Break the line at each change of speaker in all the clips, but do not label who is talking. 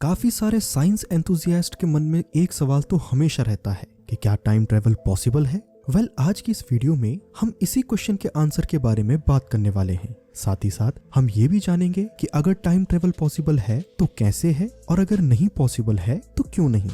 काफी सारे science enthusiast के मन में एक सवाल तो हमेशा रहता है कि क्या टाइम ट्रेवल पॉसिबल है। आज की इस वीडियो में हम इसी क्वेश्चन के आंसर के बारे में बात करने वाले हैं। साथ ही साथ हम ये भी जानेंगे कि अगर टाइम ट्रेवल पॉसिबल है तो कैसे है, और अगर नहीं पॉसिबल है तो क्यों नहीं।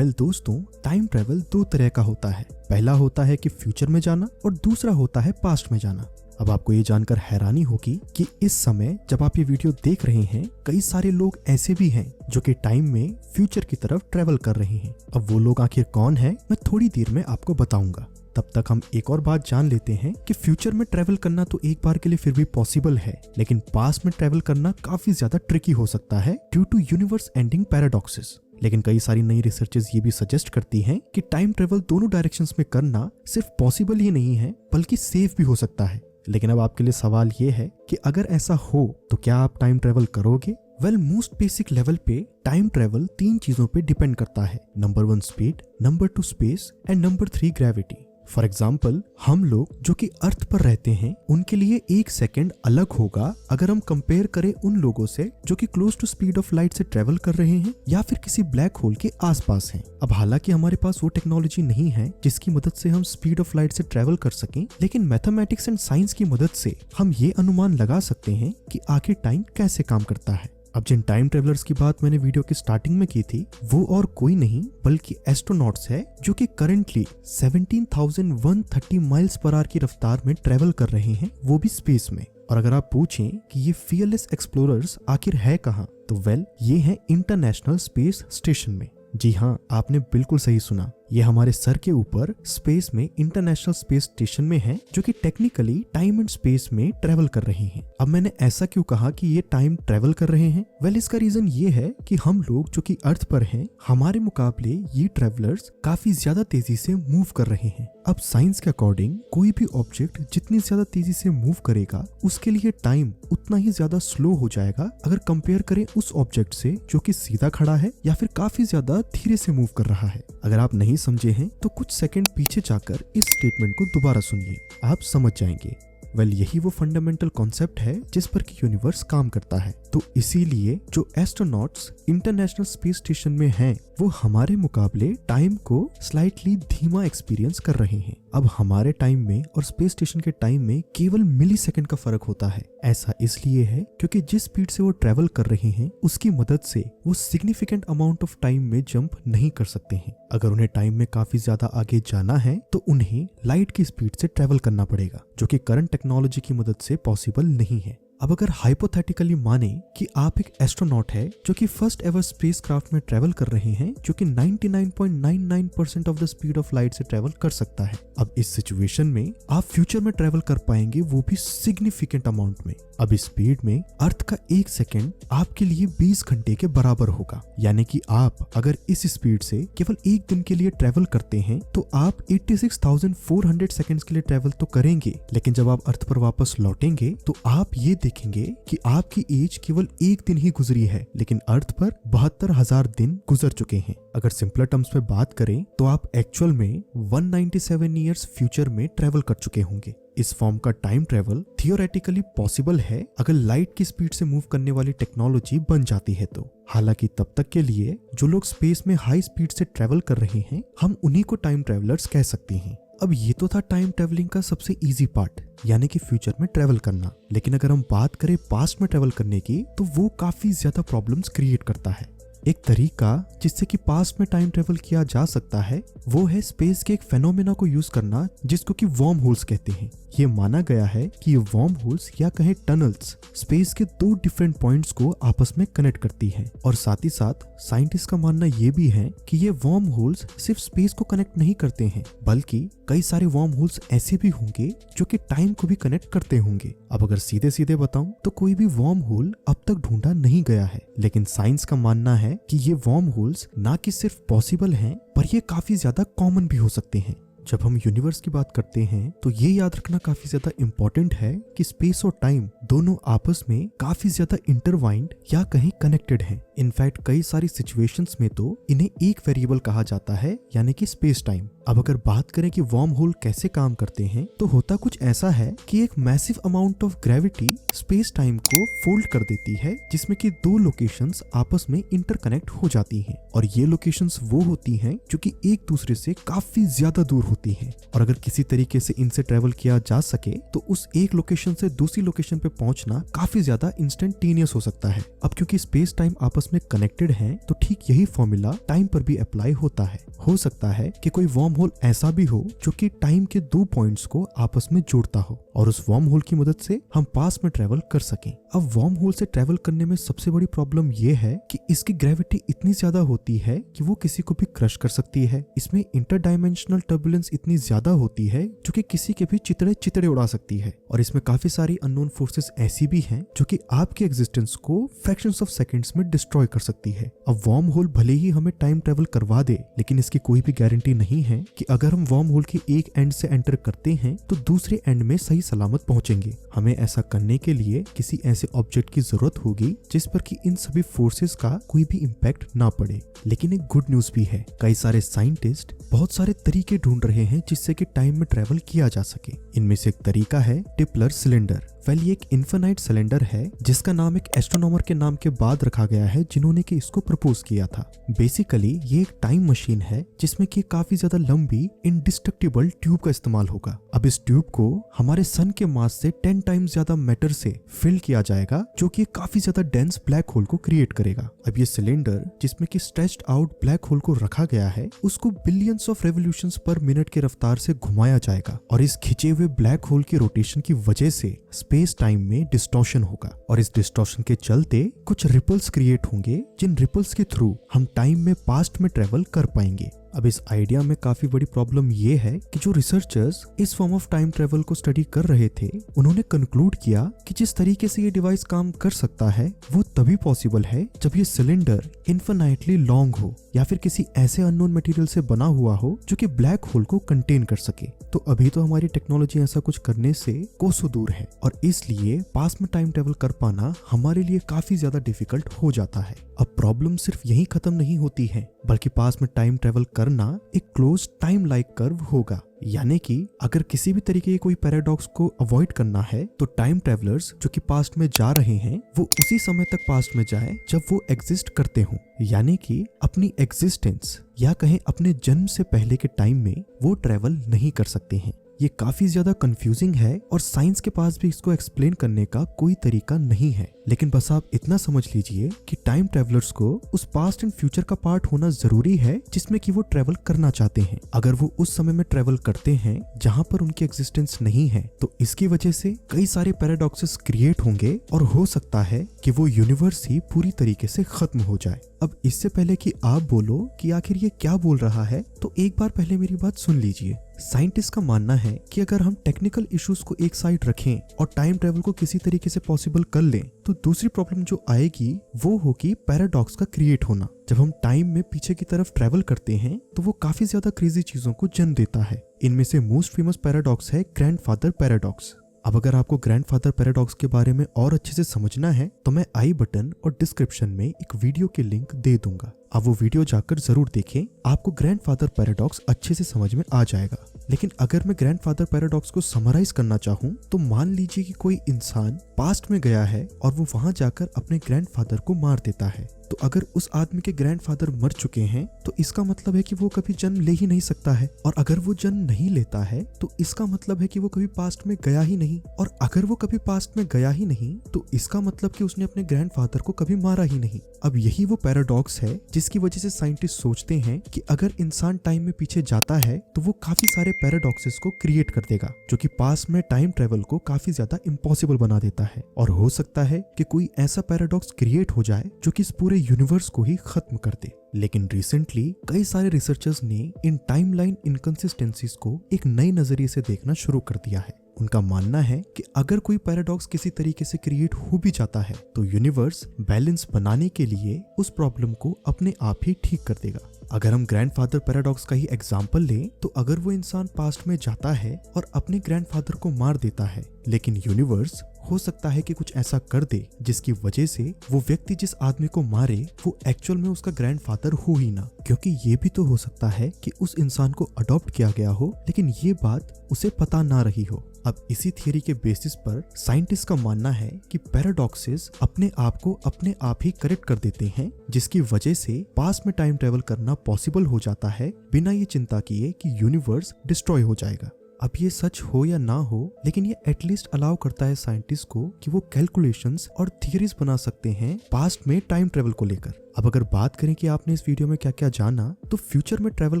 दोस्तों, टाइम ट्रेवल दो तरह का होता है। पहला होता है कि फ्यूचर में जाना और दूसरा होता है पास्ट में जाना। अब आपको ये जानकर हैरानी होगी कि इस समय जब आप ये वीडियो देख रहे हैं, कई सारे लोग ऐसे भी हैं जो कि टाइम में फ्यूचर की तरफ ट्रेवल कर रहे हैं। अब वो लोग आखिर कौन है, मैं थोड़ी देर में आपको बताऊंगा। तब तक हम एक और बात जान लेते हैं कि फ्यूचर में ट्रेवल करना तो एक बार के लिए फिर भी पॉसिबल है, लेकिन पास्ट में ट्रेवल करना काफी ज्यादा ट्रिकी हो सकता है due to universe ending paradoxes. लेकिन कई सारी नई रिसर्चेस ये भी सजेस्ट करती हैं कि टाइम ट्रेवल दोनों डायरेक्शंस में करना सिर्फ पॉसिबल ही नहीं है बल्कि सेफ भी हो सकता है। लेकिन अब आपके लिए सवाल ये है कि अगर ऐसा हो तो क्या आप टाइम ट्रेवल करोगे? मोस्ट बेसिक लेवल पे टाइम ट्रेवल तीन चीजों पे डिपेंड करता है। Number 1 speed, number 2 space and number 3 gravity. For example, हम लोग जो कि अर्थ पर रहते हैं उनके लिए एक सेकेंड अलग होगा अगर हम कंपेयर करें उन लोगों से जो कि close to speed of light से ट्रेवल कर रहे हैं या फिर किसी ब्लैक होल के आसपास हैं। अब हालांकि हमारे पास वो टेक्नोलॉजी नहीं है जिसकी मदद से हम स्पीड ऑफ लाइट से ट्रेवल कर सकें, लेकिन मैथमेटिक्स एंड साइंस की मदद से हम ये अनुमान लगा सकते हैं कि आखिर टाइम कैसे काम करता है। अब जिन टाइम ट्रेवलर्स की बात मैंने वीडियो की स्टार्टिंग में की थी, वो और कोई नहीं बल्कि एस्ट्रोनॉट्स है जो कि करंटली 17,130 माइल्स पर आवर की रफ्तार में ट्रेवल कर रहे हैं, वो भी स्पेस में। और अगर आप पूछें कि ये फियरलेस एक्सप्लोरर्स आखिर है कहाँ, तो ये है इंटरनेशनल स्पेस स्टेशन में। जी हाँ, आपने बिल्कुल सही सुना, ये हमारे सर के ऊपर स्पेस में इंटरनेशनल स्पेस स्टेशन में है, जो कि टेक्निकली टाइम एंड स्पेस में ट्रेवल कर रही हैं। अब मैंने ऐसा क्यों कहा कि ये टाइम ट्रेवल कर रहे हैं? इसका रीजन ये है कि हम लोग जो कि अर्थ पर हैं, हमारे मुकाबले ये ट्रेवलर्स काफी ज्यादा तेजी से मूव कर रहे हैं। अब साइंस के अकॉर्डिंग कोई भी ऑब्जेक्ट जितनी ज्यादा तेजी से मूव करेगा उसके लिए टाइम उतना ही ज्यादा स्लो हो जाएगा अगर कंपेयर करें उस ऑब्जेक्ट से जो कि सीधा खड़ा है या फिर काफी ज्यादा धीरे से मूव कर रहा है। अगर आप नहीं समझे हैं तो कुछ सेकंड पीछे जाकर इस स्टेटमेंट को दोबारा सुनिए, आप समझ जाएंगे। यही वो फंडामेंटल कॉन्सेप्ट है जिस पर कि यूनिवर्स काम करता है। तो इसीलिए जो एस्ट्रोनॉट्स इंटरनेशनल स्पेस स्टेशन में हैं, वो हमारे मुकाबले टाइम को स्लाइटली धीमा एक्सपीरियंस कर रहे हैं। अब हमारे टाइम में और स्पेस स्टेशन के टाइम में केवल मिली सेकेंड का फर्क होता है। ऐसा इसलिए है क्योंकि जिस स्पीड से वो ट्रेवल कर रहे हैं उसकी मदद से वो सिग्निफिकेंट अमाउंट ऑफ टाइम में जंप नहीं कर सकते हैं। अगर उन्हें टाइम में काफी ज्यादा आगे जाना है तो उन्हें लाइट की स्पीड से ट्रेवल करना पड़ेगा, जो कि करंट टेक्नोलॉजी की मदद से पॉसिबल नहीं है। अब अगर हाइपोथेटिकली माने कि आप एक एस्ट्रोनॉट है जो कि फर्स्ट एवर स्पेसक्राफ्ट में ट्रेवल कर रहे हैं, जो कि 99.99% of the speed of light से ट्रेवल कर सकता है। अब इस सिचुएशन में आप फ्यूचर में ट्रेवल कर पाएंगे, वो भी सिग्निफिकेंट अमाउंट में। अब इस स्पीड में अर्थ का एक सेकेंड आपके लिए 20 घंटे के बराबर होगा। यानी कि आप अगर इस स्पीड से केवल एक दिन के लिए ट्रेवल करते हैं तो आप 86,400 सेकेंड्स के लिए ट्रेवल तो करेंगे, लेकिन जब आप अर्थ पर वापस लौटेंगे तो आप ये देखेंगे कि आपकी एज केवल एक दिन ही गुजरी है, लेकिन अर्थ पर 72,000 दिन गुजर चुके हैं। अगर सिंपलर टर्म्स में बात करें तो आप एक्चुअल में 197 ईयर्स फ्यूचर में ट्रेवल कर चुके होंगे। इस फॉर्म का टाइम ट्रेवल थियोरेटिकली पॉसिबल है अगर लाइट की स्पीड से मूव करने वाली टेक्नोलॉजी बन जाती है तो। हालांकि तब तक के लिए जो लोग स्पेस में हाई स्पीड से ट्रेवल कर रहे हैं, हम उन्हीं को टाइम ट्रेवलर्स कह सकते हैं। अब ये तो था टाइम ट्रेवलिंग का सबसे इजी पार्ट, यानी कि फ्यूचर में ट्रेवल करना। लेकिन अगर हम बात करें पास्ट में ट्रेवल करने की, तो वो काफी ज्यादा प्रॉब्लम्स क्रिएट करता है। एक तरीका जिससे कि पास्ट में टाइम ट्रेवल किया जा सकता है वो है स्पेस के एक फेनोमेना को यूज करना जिसको कि वर्म होल्स कहते हैं। ये माना गया है कि ये वर्म होल्स या कहें टनल्स स्पेस के दो डिफरेंट पॉइंट्स को आपस में कनेक्ट करती हैं। और साथ ही साथ साइंटिस्ट का मानना ये भी है कि ये वर्म होल्स सिर्फ स्पेस को कनेक्ट नहीं करते हैं, बल्कि कई सारे वर्म होल्स ऐसे भी होंगे जो कि टाइम को भी कनेक्ट करते होंगे। अब अगर सीधे सीधे बताऊं तो कोई भी वर्म होल अब तक ढूंढा नहीं गया है, लेकिन साइंस का मानना है कि ये वर्म होल्स ना कि सिर्फ पॉसिबल हैं, पर ये काफी ज्यादा कॉमन भी हो सकते हैं। जब हम यूनिवर्स की बात करते हैं तो ये याद रखना काफी ज्यादा इम्पोर्टेंट है कि स्पेस और टाइम दोनों आपस में काफी ज्यादा इंटरवाइंड या कहीं कनेक्टेड हैं। इनफैक्ट कई सारी सिचुएशंस में तो इन्हें एक वेरिएबल कहा जाता है, यानी कि स्पेस टाइम। अब अगर बात करें कि वर्म होल कैसे काम करते हैं, तो होता कुछ ऐसा है कि एक massive amount of gravity space time को फोल्ड कर देती है, जिसमें कि दो लोकेशंस आपस में इंटरकनेक्ट हो जाती हैं। और ये लोकेशंस वो होती हैं जो कि एक दूसरे से काफी ज्यादा दूर होती हैं। और अगर किसी तरीके से इनसे ट्रेवल किया जा सके तो उस एक लोकेशन से दूसरी लोकेशन पे पहुंचना काफी ज्यादा इंस्टेंटेनियस हो सकता है। अब क्योंकि स्पेस टाइम आपस में कनेक्टेड है, तो ठीक यही फॉर्मूला टाइम पर भी अप्लाई होता है। हो सकता है कि कोई वर्म होल ऐसा भी हो जो कि टाइम के दो पॉइंट्स को आपस में जोड़ता हो, और उस वर्म होल की मदद से हम पास में ट्रेवल कर सकें। अब वर्म होल से ट्रेवल करने में सबसे बड़ी प्रॉब्लम ये है कि इसकी ग्रेविटी इतनी ज्यादा होती है कि वो किसी को भी क्रश कर सकती है। इसमें इंटरडायमेंशनल टर्बुलेंस इतनी ज्यादा होती है जो कि किसी के भी चितड़े चितड़े उड़ा सकती है। और इसमें काफी सारी अननोन फोर्सेस ऐसी भी हैं जो कि आपके एग्जिस्टेंस को फ्रैक्शंस ऑफ सेकंड्स में डिस्ट्रॉय कर सकती है। अब वर्म होल भले ही हमें टाइम ट्रेवल करवा दे, लेकिन इसकी कोई भी गारंटी नहीं है कि अगर हम वर्म होल के एक एंड से एंटर करते हैं तो दूसरे एंड में सही सलामत पहुंचेंगे। हमें ऐसा करने के लिए किसी ऐसे ऑब्जेक्ट की जरूरत होगी जिस पर कि इन सभी फोर्सेस का कोई भी इम्पैक्ट ना पड़े। लेकिन एक गुड न्यूज भी है, कई सारे साइंटिस्ट बहुत सारे तरीके ढूंढ रहे हैं जिससे कि टाइम में ट्रेवल किया जा सके। इनमें से एक तरीका है टिपलर सिलेंडर। ये एक इन्फिनाइट सिलेंडर है जिसका नाम एक एस्ट्रोनॉमर के नाम के बाद रखा गया है जिन्होंने कि इसको प्रपोज किया था। बेसिकली ये एक टाइम मशीन है जिसमें कि काफी ज्यादा लंबी इंडिस्ट्रक्टिबल ट्यूब का इस्तेमाल होगा। अब इस ट्यूब को हमारे सन के मास से 10 टाइम्स ज्यादा मैटर से फिल किया जाएगा, जो कि काफी ज्यादा डेंस ब्लैक होल को क्रिएट करेगा। अब ये सिलेंडर जिसमें कि स्ट्रेच्ड आउट ब्लैक होल को रखा गया है, उसको बिलियंस ऑफ रेवोल्यूशंस पर मिनट के रफ्तार से घुमाया जाएगा, और इस खिंचे हुए ब्लैक होल की रोटेशन की वजह से स्पेस टाइम में डिस्टॉर्शन होगा। और इस डिस्टॉर्शन के चलते कुछ रिपल्स क्रिएट होंगे, जिन रिपल्स के थ्रू हम टाइम में पास्ट में ट्रेवल कर पाएंगे। अब इस आइडिया में काफी बड़ी प्रॉब्लम ये है कि जो रिसर्चर्स इस फॉर्म ऑफ टाइम ट्रेवल को स्टडी कर रहे थे, उन्होंने कंक्लूड किया कि जिस तरीके से ये डिवाइस काम कर सकता है वो तभी पॉसिबल है जब ये सिलेंडर इन्फिनाइटली लॉन्ग हो, या फिर किसी ऐसे अननोन मटेरियल से बना हुआ हो जो कि ब्लैक होल को कंटेन कर सके। तो अभी तो हमारी टेक्नोलॉजी ऐसा कुछ करने से कोसों दूर है, और इसलिए पास में टाइम ट्रेवल कर पाना हमारे लिए काफी ज्यादा डिफिकल्ट हो जाता है। अब प्रॉब्लम सिर्फ यही खत्म नहीं होती है, बल्कि पास में टाइम ट्रेवल करना एक क्लोज टाइम लाइक कर्व होगा। यानी कि अगर किसी भी तरीके के कोई पैराडॉक्स को अवॉइड करना है, तो टाइम ट्रेवलर्स जो कि पास्ट में जा रहे हैं वो उसी समय तक पास्ट में जाए जब वो एग्जिस्ट करते हों। यानी कि अपनी एग्जिस्टेंस या कहें अपने जन्म से पहले के टाइम में वो ट्रेवल नहीं कर सकते हैं। ये काफी ज्यादा कंफ्यूजिंग है, और साइंस के पास भी इसको एक्सप्लेन करने का कोई तरीका नहीं है। लेकिन बस आप इतना समझ लीजिए कि टाइम ट्रेवलर्स को उस पास्ट एंड फ्यूचर का पार्ट होना जरूरी है जिसमें कि वो ट्रेवल करना चाहते हैं। अगर वो उस समय में ट्रेवल करते हैं जहां पर उनकी एग्जिस्टेंस नहीं है, तो इसकी वजह से कई सारे पैराडॉक्सेस क्रिएट होंगे, और हो सकता है कि वो यूनिवर्स ही पूरी तरीके से खत्म हो जाए। अब इससे पहले कि आप बोलो कि आखिर ये क्या बोल रहा है, तो एक बार पहले मेरी बात सुन लीजिए। साइंटिस्ट का मानना है कि अगर हम टेक्निकल इश्यूज को एक साइड रखें और टाइम ट्रेवल को किसी तरीके से पॉसिबल कर लें, तो दूसरी प्रॉब्लम जो आएगी वो होगी पैराडॉक्स का क्रिएट होना। जब हम टाइम में पीछे की तरफ ट्रेवल करते हैं तो वो काफी ज्यादा क्रेजी चीजों को जन्म देता है। इनमें से मोस्ट फेमस पैराडॉक्स है ग्रैंडफादर पैराडॉक्स। अब अगर आपको ग्रैंडफादर पैराडॉक्स के बारे में और अच्छे से समझना है, तो मैं आई बटन और डिस्क्रिप्शन में एक वीडियो के लिंक दे दूंगा। आप वो वीडियो जाकर जरूर देखें, आपको ग्रैंडफादर पैराडॉक्स अच्छे से समझ में आ जाएगा। लेकिन अगर मैं ग्रैंडफादर पैराडॉक्स को समराइज करना चाहूँ, तो मान लीजिए कि कोई इंसान पास्ट में गया है और वो वहां जाकर अपने ग्रैंडफादर को मार देता है। तो अगर उस आदमी के ग्रैंडफादर मर चुके हैं, तो इसका मतलब है कि वो कभी जन्म ले ही नहीं सकता है, और अगर वो जन्म नहीं लेता है तो इसका मतलब है कि वो कभी पास्ट में गया ही नहीं, और अगर वो कभी पास्ट में गया ही नहीं तो इसका मतलब कि उसने अपने ग्रैंडफादर को कभी मारा ही नहीं। अब यही वो पैराडॉक्स है जिसकी वजह से साइंटिस्ट सोचते हैं कि अगर इंसान टाइम में पीछे जाता है तो वो काफी सारे पैराडॉक्सेस को क्रिएट कर देगा, जो कि पास्ट में टाइम ट्रेवल को काफी ज्यादा इम्पॉसिबल बना देता है। और हो सकता है कि कोई ऐसा पैराडॉक्स क्रिएट हो जाए जो कि इस पूरे यूनिवर्स को ही खत्म कर दे। लेकिन रिसेंटली कई सारे रिसर्चर्स ने इन टाइमलाइन इनकंसिस्टेंसीज को एक नए नजरिए से देखना शुरू कर दिया है। उनका मानना है कि अगर कोई पैराडॉक्स किसी तरीके से क्रिएट हो भी जाता है, तो यूनिवर्स बैलेंस बनाने के लिए उस प्रॉब्लम को अपने आप ही ठीक कर देगा। अगर हम ग्रैंडफादर पैराडॉक्स का ही एग्जांपल लें, तो अगर वो इंसान पास्ट में जाता है और अपने ग्रैंडफादर को मार देता है, लेकिन यूनिवर्स हो सकता है कि कुछ ऐसा कर दे जिसकी वजह से वो व्यक्ति जिस आदमी को मारे वो एक्चुअल में उसका ग्रैंडफादर हो ही ना, क्योंकि ये भी तो हो सकता है कि उस इंसान को अडॉप्ट किया गया हो लेकिन ये बात उसे पता ना रही हो। अब इसी थियरी के बेसिस पर साइंटिस्ट का मानना है कि पैराडॉक्सेस अपने आप को अपने आप ही करेक्ट कर देते हैं, जिसकी वजह से पास्ट में टाइम ट्रेवल करना पॉसिबल हो जाता है बिना ये चिंता किए कि यूनिवर्स डिस्ट्रॉय हो जाएगा। अब ये सच हो या ना हो, लेकिन ये एटलीस्ट अलाउ करता है साइंटिस्ट को कि वो कैलकुलेशंस और थियरीज बना सकते हैं पास्ट में टाइम ट्रेवल को लेकर। अब अगर बात करें कि आपने इस वीडियो में क्या क्या जाना, तो फ्यूचर में ट्रेवल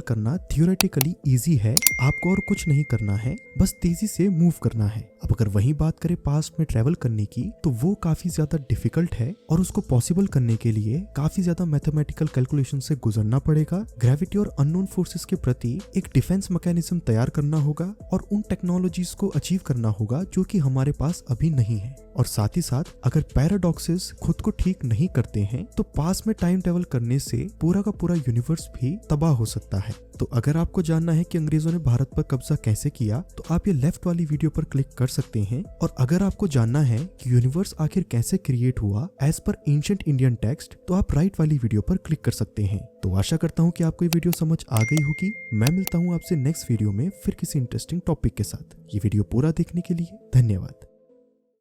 करना थियोरेटिकली इजी है, आपको और कुछ नहीं करना है, बस तेजी से मूव करना है। अब अगर वही बात करें पास्ट में ट्रेवल करने की, तो वो काफी ज्यादा डिफिकल्ट है और उसको पॉसिबल करने के लिए काफी ज्यादा मैथमेटिकल कैलकुलेशन से गुजरना पड़ेगा। ग्रेविटी और अननोन फोर्सेस के प्रति एक डिफेंस मैकेनिज्म तैयार करना होगा और उन टेक्नोलॉजीज को अचीव करना होगा जो कि हमारे पास अभी नहीं है। और साथ ही साथ अगर पैराडॉक्सेस खुद को ठीक नहीं करते हैं तो पास्ट में टाइम ट्रेवल करने से पूरा का पूरा यूनिवर्स भी तबाह हो सकता है। तो अगर आपको जानना है कि अंग्रेजों ने भारत पर कब्जा कैसे किया, तो आप ये लेफ्ट वाली वीडियो पर क्लिक कर सकते हैं। और अगर आपको जानना है कि यूनिवर्स आखिर कैसे क्रिएट हुआ as per ancient Indian text, तो आप राइट वाली वीडियो पर क्लिक कर सकते हैं। तो आशा करता हूँ कि आपको ये वीडियो समझ आ गई होगी। मैं मिलता हूँ आपसे नेक्स्ट वीडियो में फिर किसी इंटरेस्टिंग टॉपिक के साथ। ये वीडियो पूरा देखने के लिए धन्यवाद।